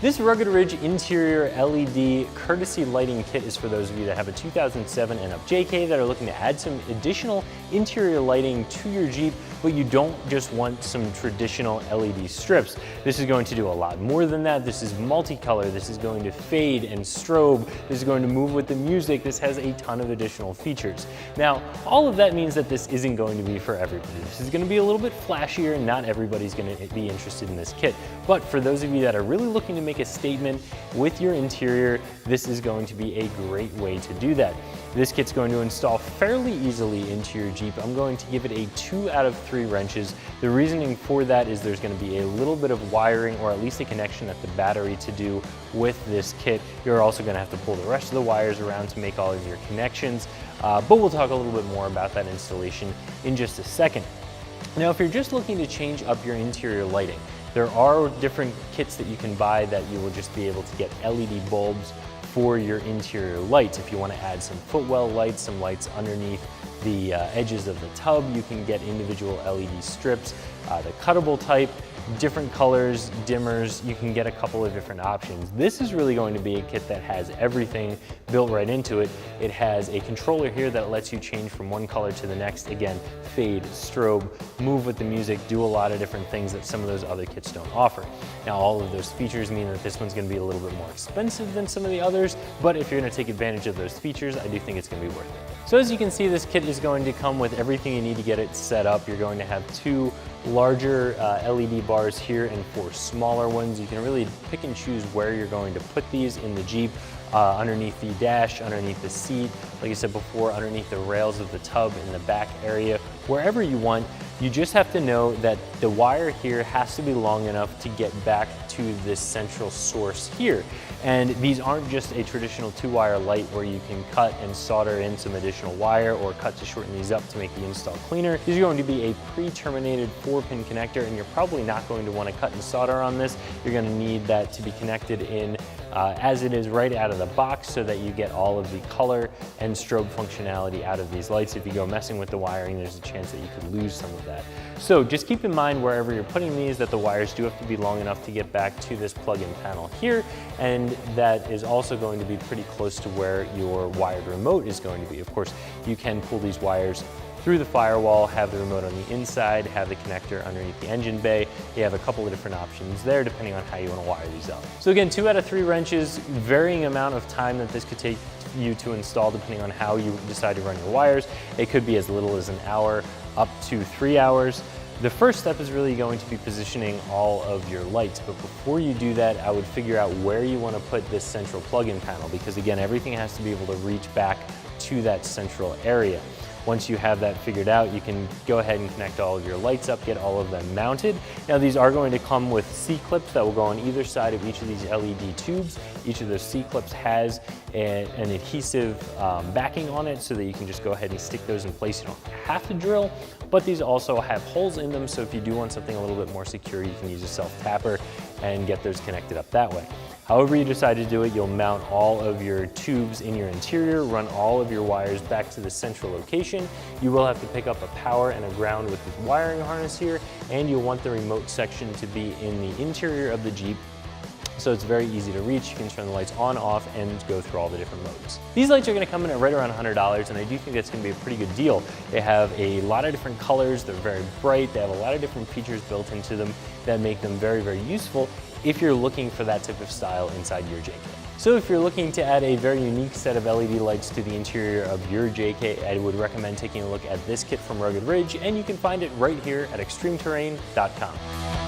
This Rugged Ridge interior LED courtesy lighting kit is for those of you that have a 2007 and up JK that are looking to add some additional interior lighting to your Jeep, but you don't just want some traditional LED strips. This is going to do a lot more than that. This is multicolor. This is going to fade and strobe. This is going to move with the music. This has a ton of additional features. Now, all of that means that this isn't going to be for everybody. This is going to be a little bit flashier. Not everybody's going to be interested in this kit, but for those of you that are really looking to make a statement with your interior, this is going to be a great way to do that. This kit's going to install fairly easily into your Jeep. I'm going to give it a 2 out of 3 wrenches. The reasoning for that is there's going to be a little bit of wiring, or at least a connection at the battery, to do with this kit. You're also going to have to pull the rest of the wires around to make all of your connections, but we'll talk a little bit more about that installation in just a second. Now, if you're just looking to change up your interior lighting, there are different kits that you can buy that you will just be able to get LED bulbs for your interior lights. If you want to add some footwell lights, some lights underneath the edges of the tub, you can get individual LED strips, the cuttable type, different colors, dimmers. You can get a couple of different options. This is really going to be a kit that has everything built right into it. It has a controller here that lets you change from one color to the next. Again, fade, strobe, move with the music, do a lot of different things that some of those other kits don't offer. Now, all of those features mean that this one's going to be a little bit more expensive than some of the others, but if you're going to take advantage of those features, I do think it's going to be worth it. So as you can see, this kit is going to come with everything you need to get it set up. You're going to have 2 larger LED bars here and 4 smaller ones. You can really pick and choose where you're going to put these in the Jeep, underneath the dash, underneath the seat, like I said before, underneath the rails of the tub in the back area, wherever you want. You just have to know that the wire here has to be long enough to get back to this central source here. And these aren't just a traditional 2-wire light where you can cut and solder in some additional wire or cut to shorten these up to make the install cleaner. These are going to be a pre-terminated 4-pin connector, and you're probably not going to want to cut and solder on this. You're going to need that to be connected in as it is right out of the box, so that you get all of the color and strobe functionality out of these lights. If you go messing with the wiring, there's a chance that you could lose some of that. So just keep in mind, wherever you're putting these, that the wires do have to be long enough to get back to this plug-in panel here, and that is also going to be pretty close to where your wired remote is going to be. Of course, you can pull these wires through the firewall, have the remote on the inside, have the connector underneath the engine bay. You have a couple of different options there depending on how you want to wire these up. So again, 2 out of 3 wrenches, varying amount of time that this could take you to install depending on how you decide to run your wires. It could be as little as an hour up to 3 hours. The first step is really going to be positioning all of your lights, but before you do that, I would figure out where you want to put this central plug-in panel, because again, everything has to be able to reach back to that central area. Once you have that figured out, you can go ahead and connect all of your lights up, get all of them mounted. Now, these are going to come with C-clips that will go on either side of each of these LED tubes. Each of those C-clips has an adhesive backing on it, so that you can just go ahead and stick those in place. You don't have to drill, but these also have holes in them, so if you do want something a little bit more secure, you can use a self-tapper and get those connected up that way. However you decide to do it, you'll mount all of your tubes in your interior, run all of your wires back to the central location. You will have to pick up a power and a ground with this wiring harness here, and you'll want the remote section to be in the interior of the Jeep, so it's very easy to reach. You can turn the lights on, off, and go through all the different modes. These lights are going to come in at right around $100, and I do think that's going to be a pretty good deal. They have a lot of different colors, they're very bright, they have a lot of different features built into them that make them very, very useful if you're looking for that type of style inside your JK. So if you're looking to add a very unique set of LED lights to the interior of your JK, I would recommend taking a look at this kit from Rugged Ridge, and you can find it right here at ExtremeTerrain.com.